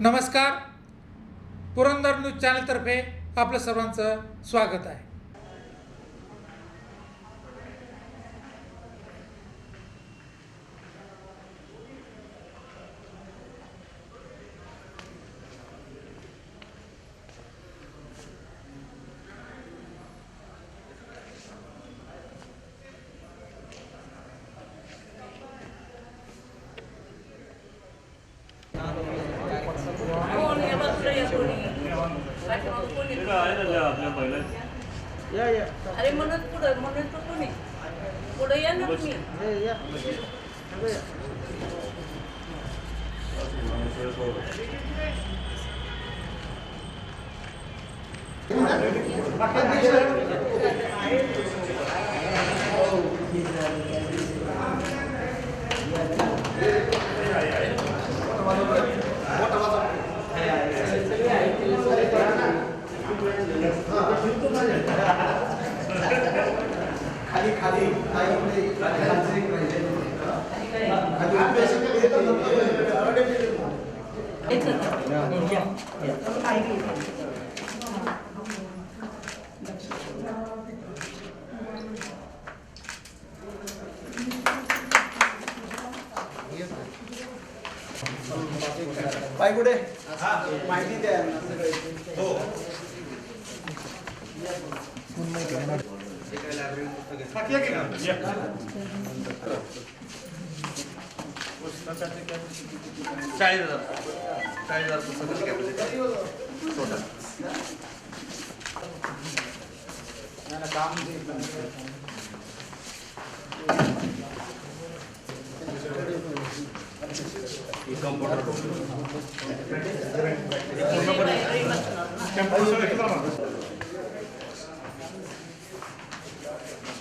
नमस्कार. पुरंदर न्यूज चॅनलतर्फे आपलं सर्वांचं स्वागत आहे. अरे म्हणत पुढं म्हणत तो कोणी पुढे या ना तुम्ही खाली खाली पाय कुठे माहिती द्या. हो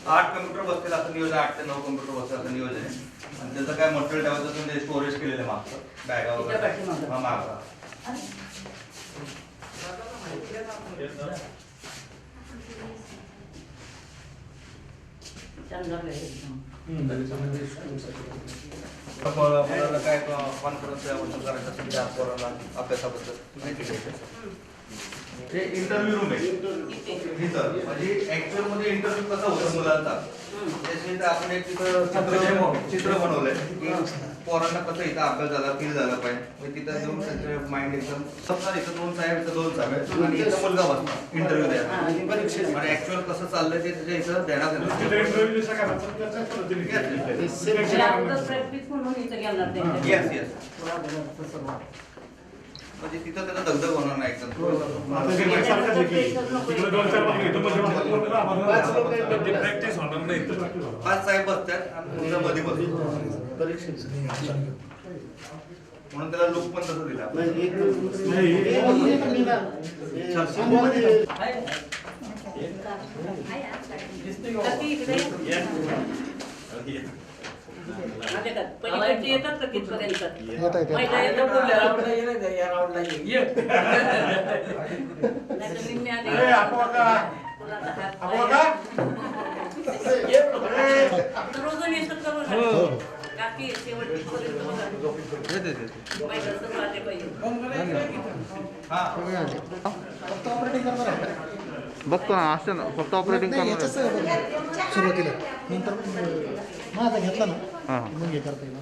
आठ कम्प्युटर बसतील असं नियोजन, 8 ते 9 कम्प्युटर बसतील असं नियोजन आहे. आणि त्याचं काय मटेरियल ठेवायचं तुम्ही स्टोरेज केलेलं आहे मागचं बॅगा वगैरे मागं. मुलाला काय कॉन्फरन्स करायचं असेल त्या पोराला अभ्यासाबद्दल माहिती घ्यायचं. ते इंटरव्ह्यू रूम आहे तिथं, म्हणजे ऍक्च्युअल मध्ये इंटरव्ह्यू कसा होतो मुलांचा त्याच्यानंतर आपण एक तिथं चित्र बनवलंय की पोरांना कसं इथं अभ्यास झाला फील झाला पाहिजे. तिथं जाऊन त्याचं माइंड एकदम सप्ताह इथं 2 साहेब इथं 2 साहेब आणि इथं मुलगा बसला इंटरव्ह्यू द्यायला आणि ऍक्च्युअल कसं चाललंय ते त्याच्या इथं देण्यात येस येस. म्हणजे तिथं त्याला दगदग होणार नाही एकदम. 5 साहेब बसतात आणि मुलं मध्ये बसतात म्हणून त्याला लुक पण तसं दिला. येतात का तिथपर्यंत रोजून येतात काकी बघतो ना असं ना फक्त ऑपरेटिंग करणार सुरुवातीला नंतर माझा घेतला ना मग हे करता येईल.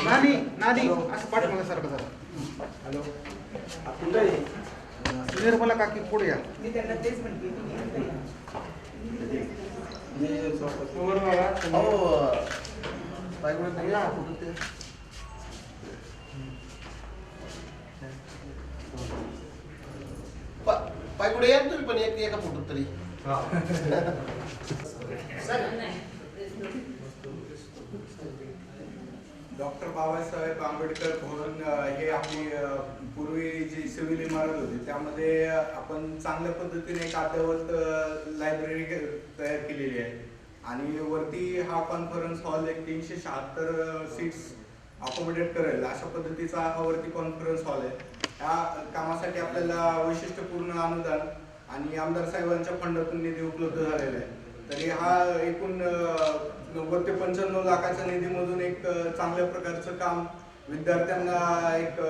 नानी नानी असं पाठीमागे सारखं जरा. हॅलो कुठे निर्मला काकी पुढे या. मी त्यांना तेच म्हणते वर बघा तुम्ही. या. पायगुडे या तुम्ही पण एक एका फोटोत तरी. डॉक्टर बाबासाहेब आंबेडकर भवन हे आपली पूर्वी जी सिव्हिल इमारत होती त्यामध्ये आपण चांगल्या पद्धतीने एक अद्ययावत लायब्ररी तयार केलेली आहे आणि वरती हा कॉन्फरन्स हॉल एक 376 सीट्स अकोमोडेट करेल अशा पद्धतीचा हा वरती कॉन्फरन्स हॉल आहे. या कामासाठी आपल्याला वैशिष्ट्यपूर्ण अनुदान आणि आमदार साहेबांच्या फंडातून निधी उपलब्ध झालेला आहे. तरी हा एकूण 90 ते 95 लाखाच्या निधीमधून एक चांगल्या प्रकारचं काम विद्यार्थ्यांना एक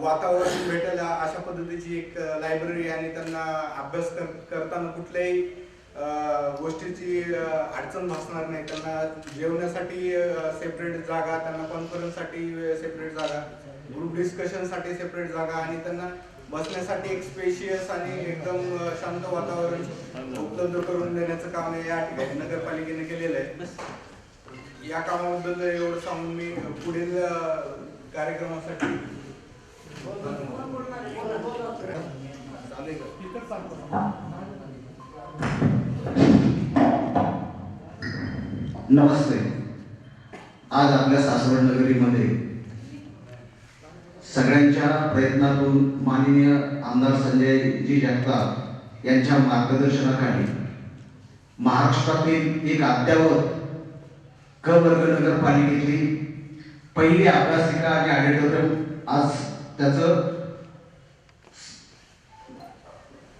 वातावरण भेटेल अशा पद्धतीची एक लायब्ररी आणि त्यांना अभ्यास करताना कुठल्याही गोष्टीची अडचण भासणार नाही. त्यांना जेवण्यासाठी सेपरेट जागा, त्यांना कॉन्फरन्ससाठी सेपरेट जागा, ग्रुप डिस्कशनसाठी सेपरेट जागा आणि त्यांना बसण्यासाठी एक स्पेशियस आणि एकदम शांत वातावरण उपलब्ध करून देण्याचं काम या ठिकाणी नगरपालिकेने केलेलं आहे. या कामाबद्दल एवढं सांगून मी पुढील कार्यक्रमासाठी नमस्ते. आज आपल्या सासवड नगरीमध्ये सगळ्यांच्या प्रयत्नातून माननीय आमदार संजयजी जगताप यांच्या मार्गदर्शनाखाली महाराष्ट्रातील एक अद्ययावत क वर्ग नगरपालिकेची पहिली अभ्यासिका आणि ऑडिटोरियम आज त्याचं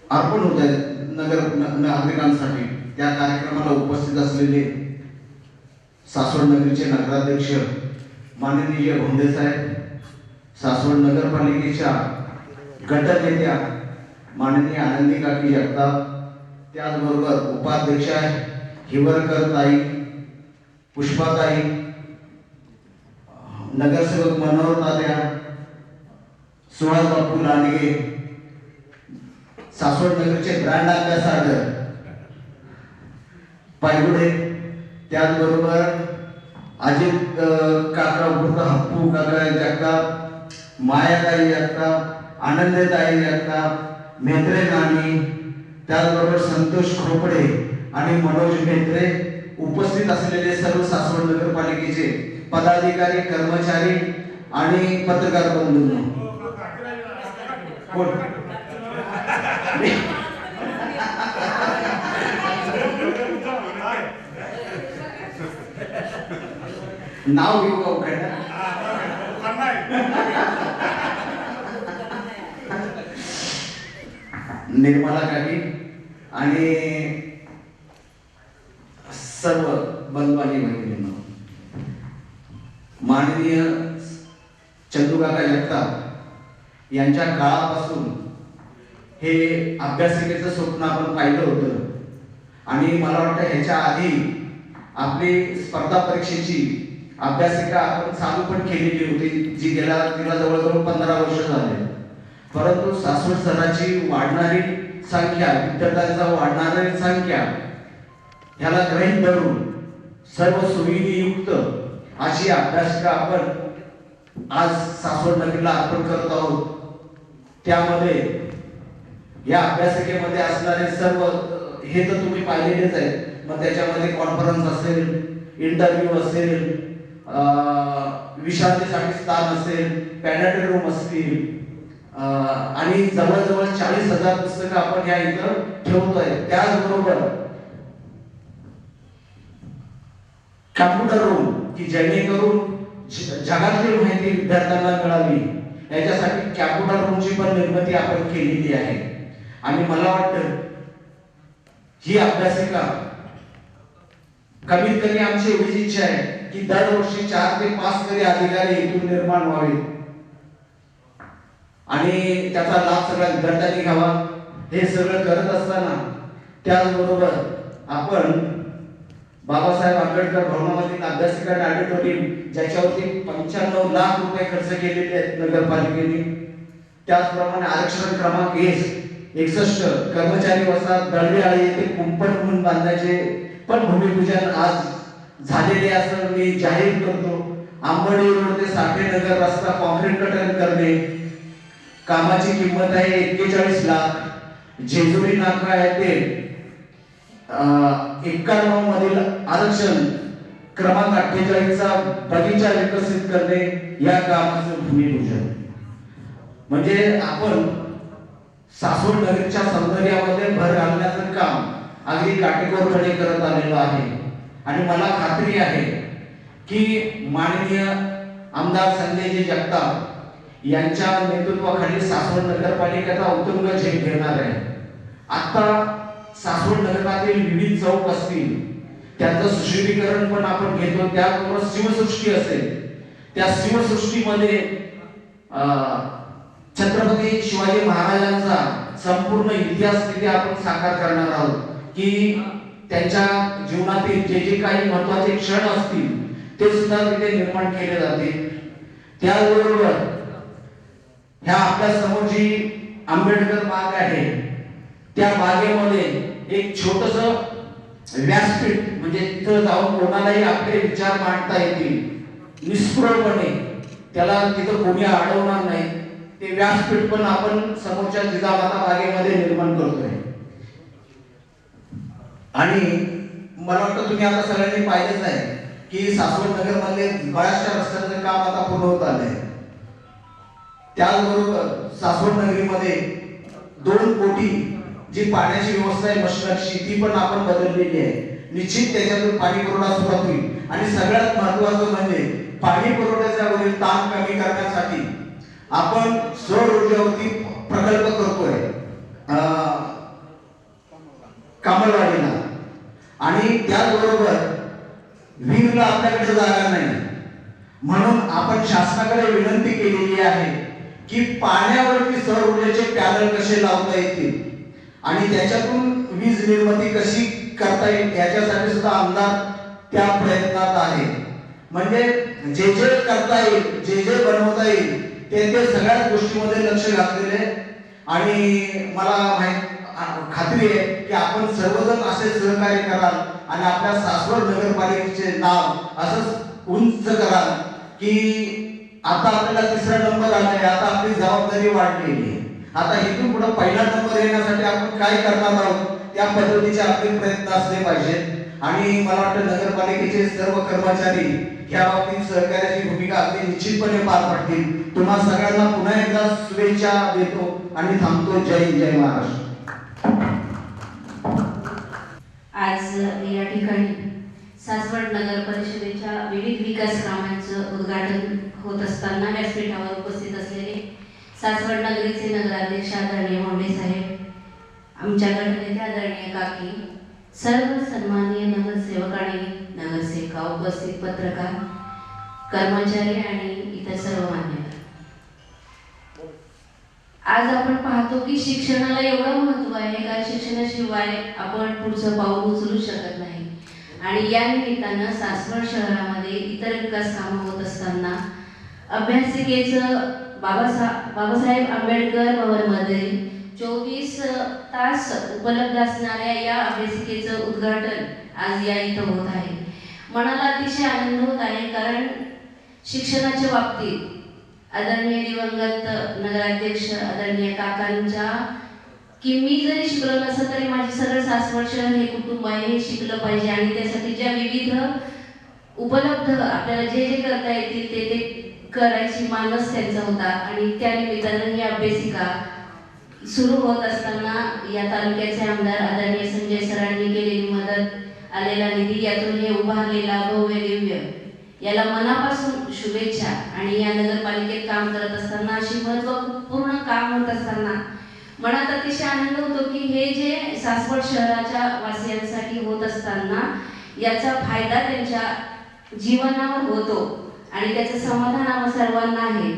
अर्पण होत आहे नागरिकांसाठी. त्या कार्यक्रमाला उपस्थित असलेले सासवड नगरीचे नगराध्यक्ष माननीय भोंडे साहेब, सासवड नगरपालिकेच्या गटनेत्या माननीय आनंदी काकी जगताप, त्याचबरोबर उपाध्यक्षा हिवरकर ताई, पुष्पाताई, नगरसेवक मनोहर तात्या, सुहास बापू लांडगे, सासवड नगरचे ब्रँड अँबॅसाडर पायगुडे, त्याचबरोबर अजित काका उर्फ हप्पू काका जगताप, मायाताई जगताप, आनंदताई जगताप, म्हेत्रे नानी, त्याचबरोबर संतोष खोपडे आणि मनोज म्हेत्रे, उपस्थित असलेले सर्व सासवड नगरपालिकेचे पदाधिकारी, कर्मचारी आणि पत्रकार बंधू. नाव घेऊ का उखायला? निर्मला काकी आणि सर्व बंधू आणि भगिनींनो, माननीय चंदूकाका जगताप यांच्या काळापासून हे अभ्यासिकेचं स्वप्न आपण पाहिलं होतं आणि मला वाटतं ह्याच्या आधी आपली स्पर्धा परीक्षेची अभ्यासिका आपण चालू पण केलेली होती, जी तिला जवळजवळ 15 वर्ष झाले. परंतु सासवड शहराची वाढणारी संख्या, विद्यार्थ्यांचा वाढणारी संख्या ह्याला ग्रहित धरून सर्व सुविधायुक्त अशी अभ्यासिका आपण आज सासवड नगरीला अर्पण करत आहोत. त्यामध्ये या अभ्यासिकेमध्ये असणारे सर्व हे तर तुम्ही पाहिलेलेच आहेत. मग त्याच्यामध्ये कॉन्फरन्स असेल, इंटरव्ह्यू असेल, विश्रांतीसाठी स्थान असेल, पॅनेटरी रूम असतील आणि जवळजवळ 40,000 पुस्तकं आपण या इथं ठेवतोय. त्याचबरोबर कॉम्प्युटर रूम की जेणेकरून जगातली माहिती विद्यार्थ्यांना मिळावी याच्यासाठी कॉम्प्युटर रूमची पण निर्मिती आपण केलेली आहे. आणि मला वाटतं ही अभ्यासिका कमीत कमी आमची एवढीच इच्छा आहे की दरवर्षी 4 ते 5 तरी अधिकारी इथून निर्माण व्हावे आणि त्याचा लाभ सगळ्या विद्यार्थ्यांनी घ्यावा. हे सगळं करत असताना त्याचबरोबर आपण बाबासाहेब आंबेडकर भवनामधील अभ्यासिका आणि ऑडिटोरियम ज्याच्यावरती 95 लाख रुपये खर्च केलेले आहेत नगरपालिकेने. त्याचप्रमाणे आरक्षण क्रमांक 61 कर्मचारी वसाहत दळवीआळी येथे कुंपण म्हणून बांधण्याचे पण भूमिपूजन आज झालेले असं मी जाहीर करतो. आंबोली रोड ते साठे नगर रस्ता कॉन्क्रीट कटर करणे, कामाची किंमत आहे 41 लाख. जेजुरी नाका येथे 91 मधील आरक्षण क्रमांक 48 चा बगीचा विकसित करणे या कामाचं भूमिपूजन. म्हणजे आपण सासवड नगरीच्या सौंदर्यामध्ये भर घालण्याचं काम अगदी काटेकोरपणे करत आलेलो आहे. आणि मला खात्री आहे की माननीय आमदार संजयजी जगताप यांच्या नेतृत्वाखाली सासवड नगरपालिकेचा उत्तुंग झेप घेणार आहे. आता सासवड नगरातील विविध चौक असतील त्याचं सुशोभीकरण पण आपण घेतो. त्याबरोबर शिवसृष्टी असेल, त्या शिवसृष्टीमध्ये छत्रपती शिवाजी महाराजांचा संपूर्ण इतिहास तिथे आपण साकार करणार आहोत की त्यांच्या जीवनातील जे जे काही महत्त्वाचे क्षण असतील ते सुद्धा तिथे निर्माण केले जातील. त्याचबरोबर ह्या आपल्या समोर जी आंबेडकर बाग आहे त्या बागेमध्ये एक छोटस व्यासपीठ, म्हणजे तिथं जाऊन कोणालाही आपले विचार मांडता येतील निष्प्रभपणे, त्याला तिथं कोणी अडवणार नाही. ते व्यासपीठ पण आपण समोरच्या जिजामाता बागेमध्ये निर्माण करतोय. आणि मला वाटतं तुम्ही आता सगळ्यांनी पाहिलंच आहे की सासवड नगर मधले बऱ्याचशा रस्त्यांचं काम आता पूर्ण होत आलंय. त्याचबरोबर सासवड नगरीमध्ये 2 कोटी जी पाण्याची व्यवस्था आहे मशिनरीची ती पण आपण बदललेली आहे. निश्चित त्याच्यातून पाणी पुरवठा सुरुवात होईल. आणि सगळ्यात महत्त्वाचं म्हणजे पाणी पुरवठ्याच्या वरील ताण कमी करण्यासाठी आपण सौर ऊर्जेवरती प्रकल्प करतोय कामलवाडीला. आणि त्याचबरोबर विहीरला आपल्याकडे जागा नाही म्हणून आपण शासनाकडे विनंती केलेली आहे की पाण्यावरती सौर ऊर्जेचे पॅनल कसे लावता येतील आणि त्याच्यातून वीज निर्मिती कशी करता येईल याच्यासाठी सुद्धा आमदार त्या प्रयत्नात आहे. म्हणजे जे जे करता येईल, जे जे बनवता येईल ते सगळ्याच गोष्टीमध्ये लक्ष घातलेले. आणि मला खात्री आहे की आपण सर्वजण असे सहकार्य कराल आणि आपल्या सासवड नगरपालिकेचे नाव असंच उंच कराल की आता आपल्याला 3रा नंबर आलाय. आता आपली जबाबदारी वाढलेली आहे. आता इथून पुढे पहिला नंबर येण्यासाठी आपण काय करणार आहोत त्या पद्धतीचे आपले प्रयत्न असले पाहिजेत. आणि मला वाटतं नगरपालिकेचे सर्व कर्मचारी या बाबतीत सहकार्याची भूमिका अगदी निश्चितपणे पार पाडतील. तुम्हा सगळ्यांना पुन्हा एकदा शुभेच्छा देतो आणि थांबतो. जय हिंद, जय महाराष्ट्र. आज या ठिकाणी सासवड नगर परिषदेच्या विविध विकास कामांचं उद्घाटन होत असताना व्यासपीठावर उपस्थित असलेले सासवड नगरीचे नगराध्यक्ष आदरणीय मोंडे साहेब, आमच्या गटनेते आदरणीय काकी, सर्व सन्माननीय नगरसेवक आणि नगरसेविका, उपस्थित पत्रकार, कर्मचारी आणि इतर सर्व मान्यवर, आज आपण पाहतो की शिक्षणाला एवढं महत्त्व आहे का शिक्षणाशिवाय आपण पुढचं पाऊल उचलू शकत नाही. आणि या निमित्तानं सासवड शहरामध्ये इतर विकास कामं होत असताना अभ्यासिकेचं बाबासाहेब आंबेडकर भवनमध्ये 24 तास उपलब्ध असणाऱ्या या अभ्यासिकेचं उद्घाटन आज या इथं होत आहे. मनाला अतिशय आनंद होत आहे कारण शिक्षणाच्या बाबतीत आदरणीय दिवंगत नगराध्यक्ष आदरणीय काकांच्या की मी जरी शिकलो नसलं तरी माझे सगळं सासवड शहर हे कुटुंब आहे हे शिकलं पाहिजे. आणि त्यासाठी ज्या विविध उपलब्ध आपल्याला जे जे करता येतील ते करायची मानस त्यांचा होता. आणि त्या निमित्तानं ही अभ्यासिका सुरू होत असताना या तालुक्याचे आमदार आदरणीय संजय सरांनी केलेली मदत, आलेला निधी, यातून हे उभारलेला भव्य दिव्य याला मनापासून शुभेच्छा. आणि या नगरपालिकेत काम करत असताना अशी महत्त्वपूर्ण काम होत असताना मनात अतिशय आनंद होतो की हे जे सासवड शहराच्या वासियांसाठी होत असताना याचा फायदा त्यांच्या जीवनावर होतो आणि त्याचं समाधान आम्हा सर्वांना आहे.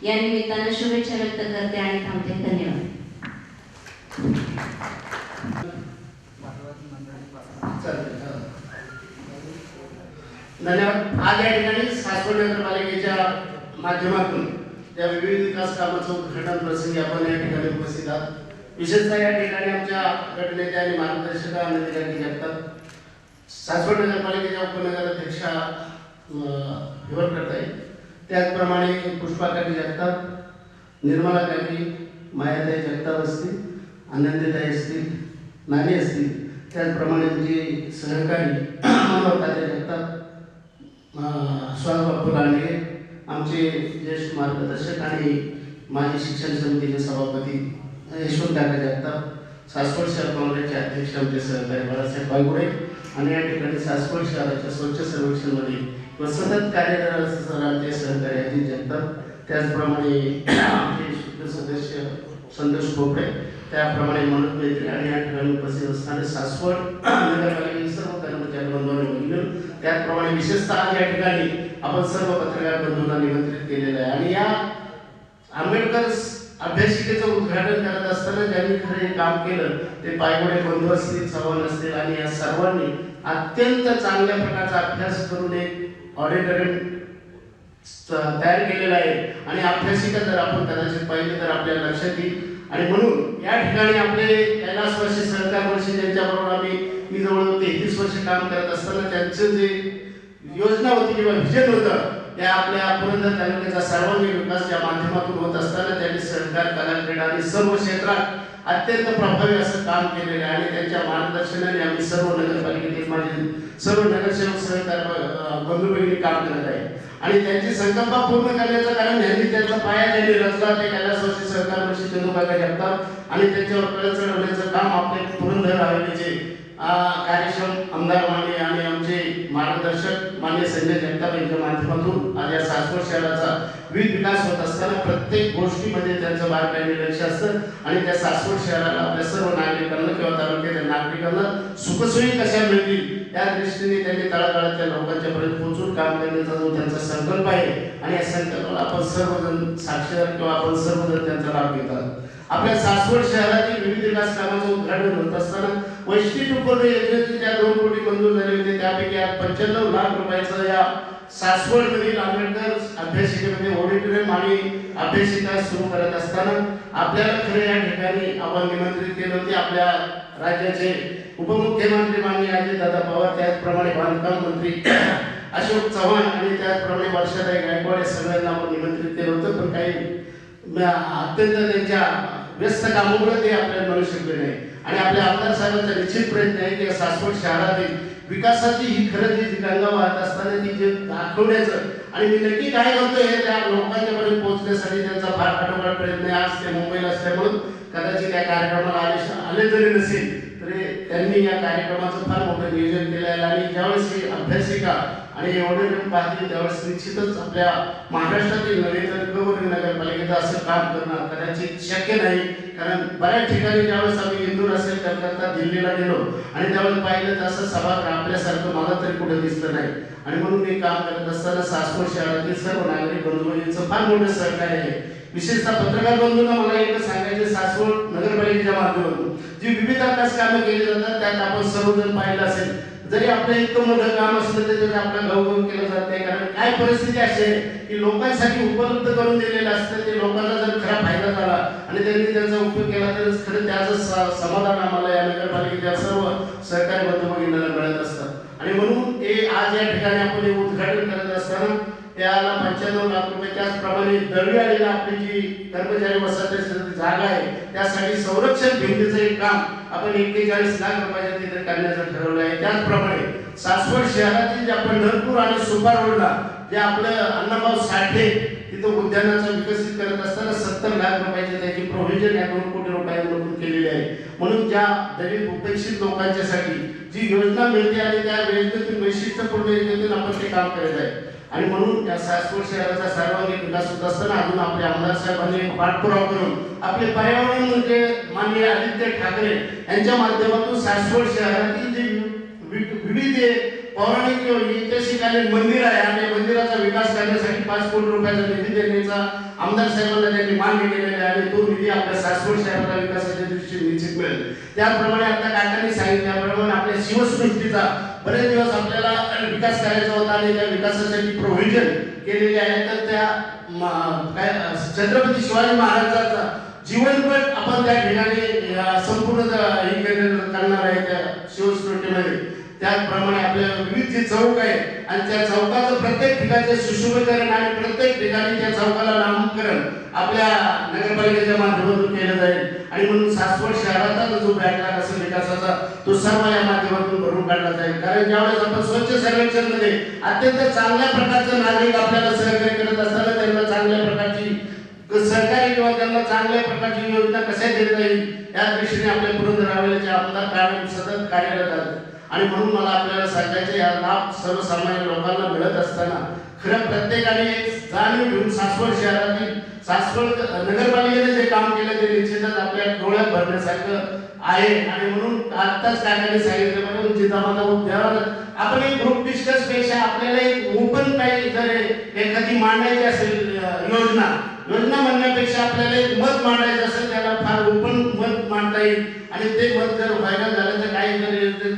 या निमित्तानं शुभेच्छा व्यक्त करते आणि थांबते. धन्यवाद. धन्यवाद. आज या ठिकाणी सासवड नगरपालिकेच्या माध्यमातून त्या विविध विकास कामाचं उद्घाटन प्रसंगी आपण या ठिकाणी उपस्थित आहात. विशेषतः या ठिकाणी आमच्या गटनेते आणि मार्गदर्शक आनंदी जगताप, सासवड नगरपालिकेच्या उपनगराध्यक्षा हिवरकरताई, त्याचप्रमाणे पुष्पाकाकी जगताप, निर्मला काकी, मायाताई जगताप असतील, आनंदीताई असतील, नानी असतील, त्याचप्रमाणे तुमचे सहकारी मनोहरताई जगताप, सुहास बापू लांडगे, आमचे ज्येष्ठ मार्गदर्शक आणि माजी शिक्षण समितीचे सभापती यशवंत काका जगताप, सासवड शहर काँग्रेसचे अध्यक्ष आमचे सहकारी बाळासाहेब पायगुडे आणि या ठिकाणी सासवड शहराच्या स्वच्छ सर्वेक्षणमध्ये सतत कार्यरत असणारे आमचे सहकारी अजित जगताप, त्याचप्रमाणे आमचे सदस्य संतोष भोपळे, त्याप्रमाणे मनोज मैत्री आणि या ठिकाणी उपस्थित असणारे सासवड नगरपालिकेचे सर्व कर्मचारी बंधूंनी बोलले. त्याचप्रमाणे विशेषतः या ठिकाणी आपण सर्व पत्रकार बंधूंना निमंत्रित केलेलं आहे. आणि या आंबेडकर अभ्यासिकेचं उद्घाटन करत असताना ज्यांनी खरं हे काम केलं ते पायगुडे बंधू असतील, चव्हाण असतील आणि या सर्वांनी अत्यंत चांगल्या प्रकारचा अभ्यास करून एक ऑडिटोरियम तयार केलेला आहे. आणि अभ्यासिका जर आपण कदाचित पाहिले तर आपल्याला लक्षात येईल. आणि म्हणून या ठिकाणी आपले कैलासवासी सहकार वर्षी ज्यांच्याबरोबर मी जवळ 33 वर्ष काम करत असताना त्यांचं जे योजना होती किंवा व्हिजन होतं त्या आपल्या पुरंदर तालुक्याचा सर्वांगीण विकासच्या माध्यमातून होत असताना त्यांनी सहकार, कला, क्रीडा आणि सर्व क्षेत्रात अत्यंत प्रभावी असं काम केलेलं आहे. आणि त्यांच्या मार्गदर्शनाने आम्ही सर्व नगरपालिकेतील माझे सर्व नगरसेवक सहकार बंधू भगिनी काम करत आहे. आणि त्यांची संकल्प पूर्ण करण्याचं कारण यांनी त्यांचा पाया ज्यांनी रचला ते कैलासवासी सहकार वर्षी चंदूकाका जगताप आणि त्यांच्यावर कळ चढवण्याचं काम आपले पुरंदर हवेलीचे कार्यक्षम आमदार मान्य आणि आमचे मार्गदर्शक मान्य संजय जगताप यांच्या माध्यमातून आज या सासवड शहराचा विविध विकास होत असताना प्रत्येक गोष्टीमध्ये त्यांचं बारकाईने लक्ष असतं. आणि त्या सासवड शहराला आपल्या सर्व नागरिकांना किंवा तालुक्याच्या नागरिकांना सुखसोयी कशा मिळतील त्या दृष्टीने त्यांनी तळागाळातल्या लोकांच्या पर्यंत पोहोचून काम करण्याचा जो त्यांचा संकल्प आहे आणि या संकल्पाला आपण सर्वजण साक्षीदार किंवा आपण सर्वजण त्यांचा लाभ घेतात. आपल्या सासवड शहरातील विविध विकास कामाचं उद्घाटन होत असताना वैशिष्ट्यपूर्ण योजनेचे त्या 2 कोटी मंजूर झाले होते. त्यापैकी आज 95 लाख रुपयाचं या सासवड मधील आंबेडकर अभ्यासिकेमध्ये ऑडिटोरियम आणि अभ्यासिका सुरू करत असताना आपल्याला खरे या ठिकाणी आपण निमंत्रित केले होते. आपल्या राज्याचे उपमुख्यमंत्री माननीय अजितदादा पवार, त्याचप्रमाणे बांधकाम मंत्री अशोक चव्हाण आणि त्याचप्रमाणे वर्षाताई गायकवाड या सगळ्यांना आपण निमंत्रित केलं होतं. पण काही अत्यंत त्यांच्या व्यस्त कामामुळे ते आपल्याला मिळू शकले नाही. आणि आपल्या आमदार साहेबांचा निश्चित प्रयत्न आहे की सासवड शहरातील विकासाची ही खरं जी गंगा वाहत असताना ती जे दाखवण्याचं आणि मी नक्की काय करतो हे त्या लोकांच्यापर्यंत पोहोचण्यासाठी त्यांचा फार कठोर प्रयत्न आहे. आज ते मुंबईला असल्यामुळे कदाचित त्या कार्यक्रमाला आले जरी नसेल तरी त्यांनी या कार्यक्रमाचं फार मोठं नियोजन केलं आहे. आणि ज्यावेळेस ही अभ्यासिका आणि ऑडिटोरियम पाहतील त्यावेळेस निश्चितच आपल्या महाराष्ट्रातील नव्हे तर गौरी नगरपालिकेचं असं काम करणं कदाचित शक्य नाही. कारण बऱ्याच ठिकाणी ज्यावेळेस आम्ही इंदूर असेल कलकत्ता, दिल्लीला गेलो आणि त्यावेळेस पाहिलं तर असं सभागृह आपल्यासारखं मला तरी कुठे दिसलं नाही. आणि म्हणून मी काम करत असताना सासवड शहरातील सर्व नागरिक बंधू भगिनींचं फार मोठं सहकार्य आहे. विशेषतः पत्रकार बंधूंना मला एक सांगायचे, सासवड नगरपालिकेच्या माध्यमातून जी विविध विकास कामे केली जातात त्यात आपण सर्वजण पाहिलं असेल जरी आपलं इतकं मोठं काम असलं तरी आपलं गौरव केलं जात नाही. कारण काय परिस्थिती अशी आहे की लोकांसाठी उपलब्ध करून दिलेलं असतं ते लोकांना जर खरा फायदा झाला आणि त्यांनी त्याचा उपयोग केला तर खरं त्याचं समाधान आम्हाला या नगरपालिकेच्या सर्व सहकारी बंधू भगिनींना मिळत असतं. आणि म्हणून हे आज या ठिकाणी आपण हे उद्घाटन करत असताना त्याला 95 लाख रुपये, त्याचप्रमाणे दळवी आलेला आपली जी कर्मचारी वसाहतीची जागा आहे त्यासाठी संरक्षण भिंतीचं एक काम आपण 41 लाख रुपयाच्या तिथे करण्याचं ठरवलं आहे. त्याचप्रमाणे सासवड शहरातील ज्या पंढरपूर आणि सुपा रोडला जे आपलं अण्णाभाऊ साठे तिथं उद्यानाचं विकसित करत असताना 70 लाख रुपयाची त्याची प्रोव्हिजन या 2 कोटी रुपयांमधून केलेली आहे. म्हणून ज्या दलित उपेक्षित लोकांच्यासाठी जी योजना मिळते आणि त्या योजनेतून वैशिष्ट्यपूर्ण योजनेतून आपण ते काम करत आहे. आणि म्हणून या सासवड शहराचा सर्वांगीण विकास होत असताना अजून आपले आमदार साहेबांनी पाठपुरावा करून आपले पर्यावरण मंत्री माननीय आदित्य ठाकरे यांच्या माध्यमातून सासवड शहरातील जी विविध पौराणिक ऐतिहासिक मंदिर आहे आणि मंदिराचा विकास करण्यासाठी 5 कोटी रुपयाचा निधी देण्याचा आमदार साहेबांना त्यांनी मागणी केलेली आहे आणि तो निधी आपल्या सासवड शहराच्या विकासाच्या दृष्टीने निश्चित मिळेल. त्याचप्रमाणे आता काकांनी सांगितल्याप्रमाणे आपल्या शिवसृष्टीचा बरेच दिवस आपल्याला विकास करायचा होता आणि त्या विकासासाठी प्रोव्हिजन केलेली आहे. तर त्या छत्रपती शिवाजी महाराजांचा जीवनपट आपण त्या ठिकाणी संपूर्ण करणार आहे त्या शिवसृष्टीमध्ये. त्याचप्रमाणे आपल्या विविध जे चौक आहे आणि त्या चौकाचं प्रत्येक ठिकाणचे सुशोभीकरण आणि प्रत्येक ठिकाणी त्या चौकाला नामकरण आपल्या नगरपालिकेच्या माध्यमातून केलं जाईल. आणि म्हणून सासवड शहराचा जो बॅकलॉग असेल विकासाचा तो सर्व या माध्यमातून भरून काढला जाईल. कारण ज्यावेळेस आपण स्वच्छ सर्वेक्षण मध्ये अत्यंत चांगल्या प्रकारचं नागरिक आपल्याला सहकार्य करत असताना त्यांना चांगल्या प्रकारची सहकारी किंवा त्यांना चांगल्या प्रकारची योजना कशा देता येईल या दृष्टीने आपल्या पुरंदर हवेलीचे आमदार कायम सतत कार्यरत आहेत. आणि म्हणून मला आपल्याला सांगायचे या लाभ सर्वसामान्य लोकांना मिळत असताना खरं प्रत्येकाने एक जाणीव घेऊन सासवड शहरातील सासवड नगरपालिकेने जे काम केलं ते निश्चितच आपल्या डोळ्यात भरण्यासारखं आहे. आणि म्हणून आत्ताच काकांनी सांगितल्याप्रमाणे जिजामाता उद्यावर आपण एक ग्रुप डिस्कस पेक्षा आपल्याला एक ओपन काही जर एखादी मांडायची असेल योजना म्हणण्यापेक्षा आपल्याला एक मत मांडायचं असेल त्याला फार ओपन मत मांडता येईल. आणि ते मत जर व्हायरल झालं तर काही जर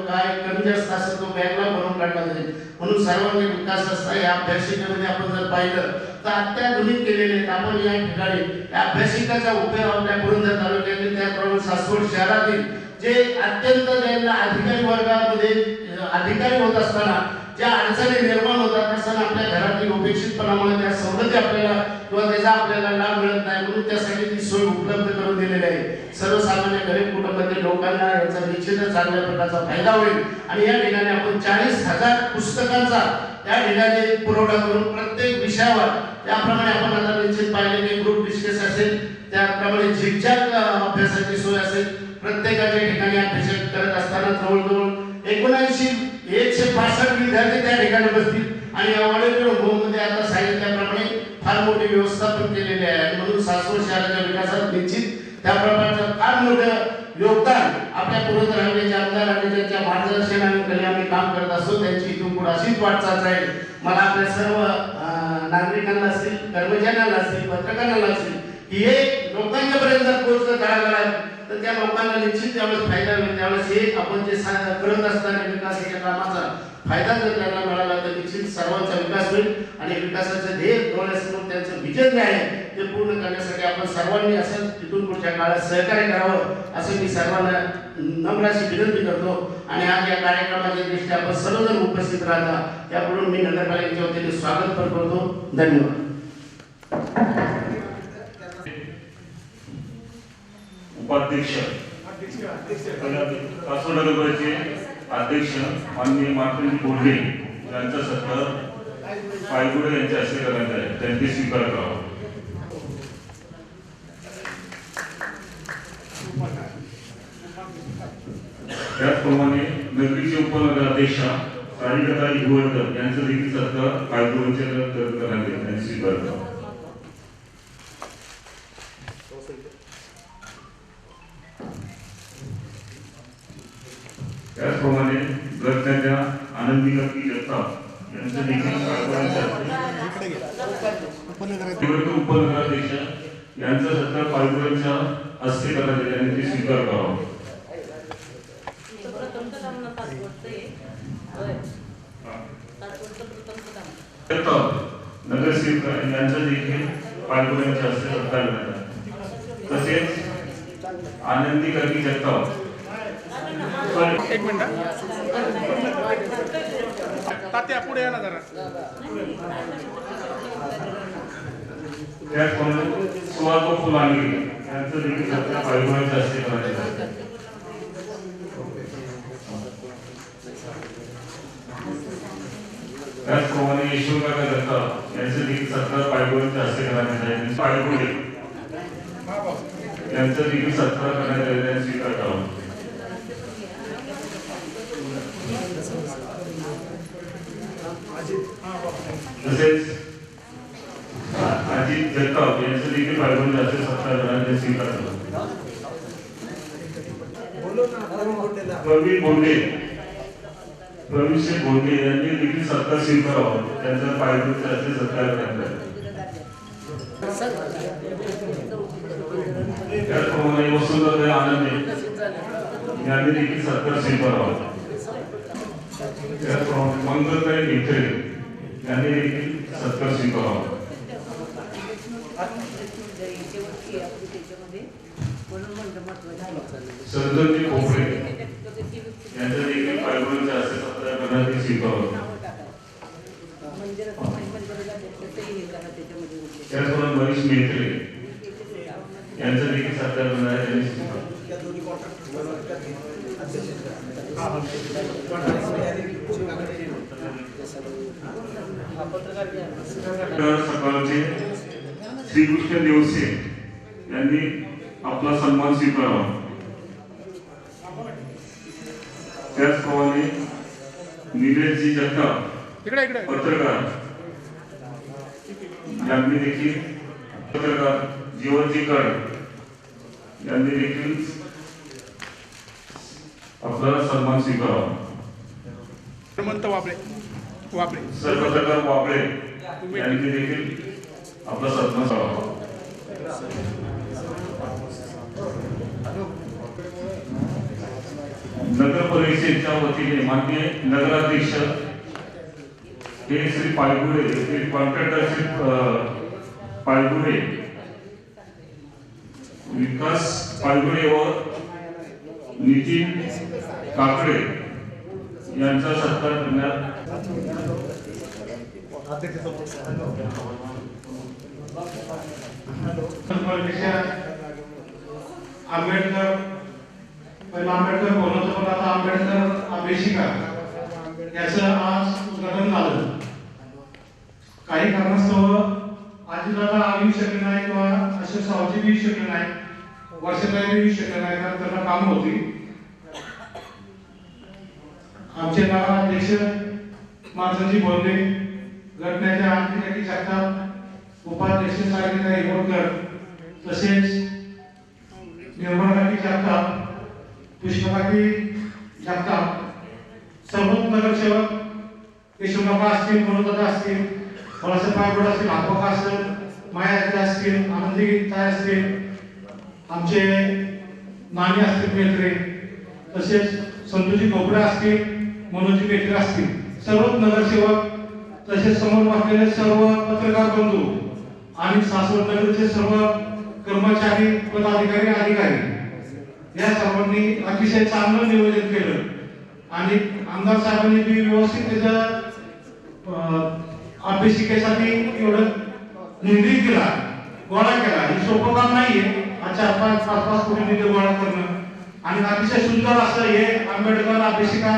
काय कमी जास्त असेल तो बॅकलॉग भरून काढला जाईल. म्हणून सर्वांनी विकास असता या अभ्यासिकेमध्ये आपण जर पाहिलं तर अत्याधुनिक केलेले आहेत. आपण या ठिकाणी या अभ्यासिकाचा उपयोग आपल्या पुरंदर तालुक्यातील त्याचप्रमाणे सासवड शहरातील जे अत्यंत ज्यांना अधिकारी वर्गामध्ये अधिकारी होत असताना ज्या अडचणी निर्माण होतात असताना आपल्या घरातील उपेक्षितपणामुळे त्या सवलती आपल्याला किंवा त्याचा आपल्याला लाभ मिळत नाही. म्हणून त्यासाठी ती सोय उपलब्ध करून दिलेली आहे. सर्वसामान्य गरीब कुटुंबातील लोकांना याचा निश्चितच चांगल्या प्रकारचा फायदा होईल. आणि या ठिकाणी आपण 40,000 पुस्तकांचा या ठिकाणी पुरवठा करून प्रत्येक विषयावर त्याप्रमाणे आपण आता निश्चित पाहिले की ग्रुप डिस्कस असेल त्याप्रमाणे झिकझॅक अभ्यासाची सोय असेल. प्रत्येकाच्या ठिकाणी अभ्यास करत असताना जवळजवळ 165 विद्यार्थी त्या ठिकाणी बसतील. आणि या ऑडिटोरियम होममध्ये आता सांगितल्याप्रमाणे फार मोठी व्यवस्था पण केलेली आहे. आणि म्हणून सासवड शहराच्या विकासात निश्चित त्या प्रकारचं फार मोठं योगदान आपल्या पुरंदर हवेलीचे आमदार आणि ज्यांच्या मार्गदर्शनाखाली आम्ही काम करत असतो त्यांची इथून पुढे अशीच वाटचाल जाईल. मला आपल्या सर्व नागरिकांना असतील कर्मचाऱ्यांना असतील पत्रकारांना असतील की हे लोकांच्या पर्यंत जर पोहोचलं तळागाळात तर त्या लोकांना निश्चित त्यावेळेस फायदा होईल. त्यावेळेस हे आपण जे करत असताना विकासाच्या कामाचा फायदा जर त्यांना मिळाला तर निश्चित सर्वांचा विकास होईल. आणि विकासाचं ध्येय डोळ्यासमोर त्यांचं विजन जे आहे ते पूर्ण करण्यासाठी आपण सर्वांनी असं तिथून पुढच्या काळात सहकार्य करावं असं मी सर्वांना नम्र अशी विनंती करतो. आणि आज या कार्यक्रमाच्या दृष्टी आपण सर्वजण उपस्थित राहता त्याकडून मी नगरपालिकेच्या वतीने स्वागत पण करतो. धन्यवाद. उपाध्यक्ष सासवड नगरपालिकेचे अध्यक्ष माननीय मार्तंड बोर्डे यांचा सत्कार पायगुडे यांच्या हस्ते करण्यात आहे. त्यांनी स्वीकार करावा. त्याचप्रमाणे नगरीचे उपनगराध्यक्ष राधिकाताई हिवळकर यांचा देखील सत्कार पायगुडेंच्या करण्यात आहे. त्यांनी स्वीकार करावा. त्याचप्रमाणे गटनेत्या आनंदीकाकी जगताप यांचं देखील उपनगराध्यक्ष यांचा सत्कार पायगुडेंच्या हस्ते करण्यात येईल आणि ते स्वीकार करावा. नगरसेवक यांचा देखील पायगुडेंच्या हस्ते सत्कार करण्यात आला. तसेच आनंदीकाकी जगताप एक मिनिट तात्या पुढे या ना जरा. त्याचप्रमाणे सुवातो फुलांगे यांचं देखील सत्कार पायगुडेंच्या हस्ते करण्यात आला. त्याचप्रमाणे यशवंतकाका जगताप यांचं देखील सत्कार पायगुडेंच्या हस्ते करण्यात आले. पायगुडे यांचा देखील सत्कार करण्यात आलेला स्वीकार करावा. तसेच अजित जगताप यांचं देखील पायगुडेंच्या हस्ते सत्कार करण्यात स्वीकार करावा. प्रवीण बोंडे प्रवीण भोंगे यांनी देखील सत्कार स्वीकारावा. त्यांचा पायगुणीचा असले सत्कार करण्यात आला. त्याचप्रमाणे वसुंधरा आनंदे यांनी देखील सत्कार स्वीकारावा. त्याचप्रमाणे मंगलताई भित्रे यांनी देखील सत्कार स्वीकारावा. संतोषजी खोपडे यांचा देखील पायगुणीचा असले सत्कार करण्यात स्वीकारावा. त्याचप्रमाणे मनीष मेत्रे यांचा देखील सत्कार करण्यात सकाळचे श्रीकृष्ण देवसे यांनी आपला सन्मान स्वीकारावा. त्याचप्रमाणे निलेशजी जगताप पत्रकार यांनी देखील पत्रकार जीवनजी कड यांनी देखील आपला सन्मान स्वीकारावा. सर्व पत्रकार वाबळे यांनी देखील आपला सन्मान स्वीकारावा. नगर परिषदेच्या वतीने माननीय नगराध्यक्ष हे श्री पायगुडे हे कॉन्ट्रॅक्टर श्री पायगुडे विकास पायगुडे व नितीन काकडे यांचा सत्कार करण्यात आंबेडकर पहिला आंबेडकर बोलवतो पण आता आंबेडकर अभिषेका याचं आज उद्घाटन झालं. काही कारणास्तव आजीदादा येऊ शकले नाही किंवा अशोक सावजी येऊ शकले नाही, वर्षाताई येऊ शकले नाही कारण त्यांना काम होती. आमचे नगराध्यक्ष माणसांची बोलणे, घटनेच्या आणखी जगताप, उपाध्यक्ष सारिकाताई हिवरकर, तसेच निर्मलाताई जगताप, पुष्पकाकी जगताप, सर्व नगरसेवक यशोदाबा असतील, मनोदादा असतील, बाळासाहेब पायगुडे असतील, हापका असेल, माया असतील, आनंदीताई असतील, आमचे नानी असतील मेत्रे, तसेच संतोषजी खोपडे असतील, मनोजी मेत्रे असतील, सर्व नगरसेवक, तसेच समोर बसलेले सर्व पत्रकार बंधू आणि सासवड नगरचे सर्व कर्मचारी, पदाधिकारी, अधिकारी या सर्वांनी अतिशय चांगलं नियोजन केलं आणि आमदार साहेबांनी बी व्यवस्थित त्याच्या अभ्यासिकेसाठी एवढं निधी केला, गोळा केला. हे सोपं काम नाहीये. 4-5 कोटी निधी गोळा करणं आणि अतिशय सुंदर असं हे आंबेडकर अभ्यासिका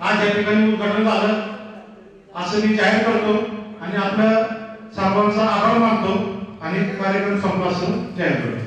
आज या ठिकाणी उद्घाटन झालं असं मी जाहीर करतो आणि आपल्या सर्वांचा आभार मानतो आणि कार्यक्रम संपला असं जाहीर करतो.